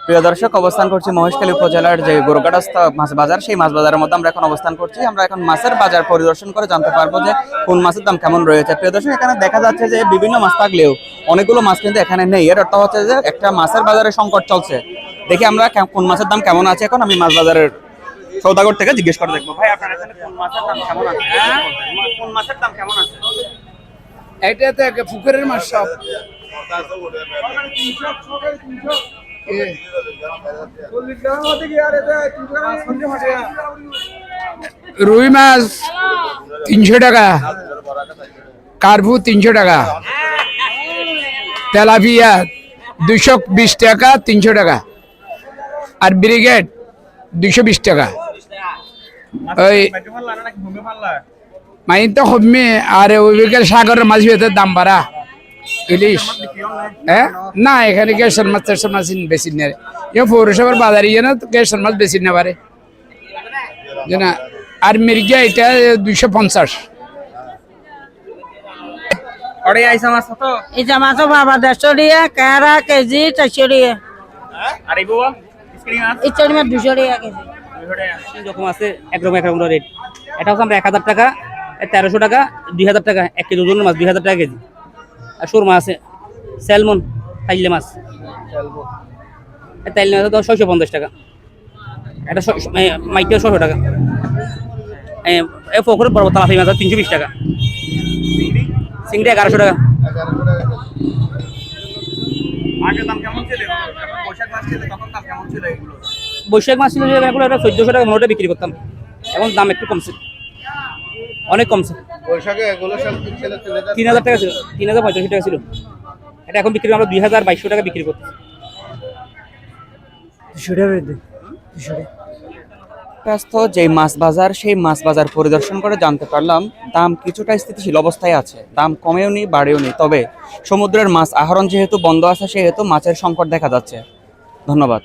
প্রিয় দর্শক, অবস্থান করছি মহেশখালী উপজেলার যে গোরগাড়াস্থ মাছ বাজার, সেই মাছ বাজারের মধ্যে আমরা এখন অবস্থান করছি। আমরা এখন মাছের বাজার পরিদর্শন করে জানতে পারবো যে কোন মাছের দাম কেমন রয়েছে। প্রিয় দর্শক, এখানে দেখা যাচ্ছে যে বিভিন্ন মাছ থাকলেও অনেকগুলো মাছ কিন্তু এখানে নেই। এর অর্থ হচ্ছে যে একটা মাছের বাজারে সংকট চলছে। দেখি আমরা কোন মাছের দাম কেমন আছে। এখন আমি মাছ বাজারের সৌদাগর থেকে জিজ্ঞেস করে দেখবো, ভাই আপনার এখানে কোন মাছের দাম কেমন আছে? কোন মাছের দাম কেমন আছে? এটা তো একটা পুকুরের মাছ সব। রুই মাছ 300 টাকা, কার্পু 300 টাকা, তেলাপিয়া 220 টাকা 300 টাকা, আর ব্রিগেড 220 টাকা। ওই মাইন তো কমে, আর ওই সাগরের মাছ ভেতর দাম বাড়া। ইলিশ হ্যাঁ না, এখানে গ্যাসের মাছ টেসের মাছ বেশি নেই। পৌরসভার বাজারে ইয়ে না, গ্যাসের মাছ বেশি না পারে না। আর মির্গা এটা 250। ইচা মাছও বাবা 150 টাকা, কারা কেজি 400 টাকা, ইচা মাছ 200 টাকা কেজি। রকম আছে, একরকম একরকম রেট। এটা হচ্ছে আমরা 1000 টাকা, 1300 টাকা, 2000 টাকা 1 কেজি ওজনের মাছ, 2000 টাকা কেজি। আর সুরমা আছে, স্যালমন, তাইলে মাছ, তাইলে মাছ 650 টাকা, এটা মাইটা 600 টাকা। পুকুরের বড় তালাফি মাছ 320 টাকা, চিংড়ি 1100 টাকা। বৈশাখ মাছ ছিল এগুলো 1400 টাকা মোটে বিক্রি করতাম। এখন দাম একটু কমছে, অনেক কমছে। 3000 টাকা ছিল, 3085 টাকা ছিল। এটা এখন বিক্রি আমরা 2200 টাকা বিক্রি করতেছি। ব্যস্ত যে মাছ বাজার, সেই মাছ বাজার পরিদর্শন করে জানতে পারলাম দাম কিছুটা স্থিতিশীল অবস্থায় আছে। দাম কমেও নি বাড়েও নি, তবে সমুদ্রের মাছ আহরণ যেহেতু বন্ধ আছে, সেহেতু মাছের সংকট দেখা যাচ্ছে। ধন্যবাদ।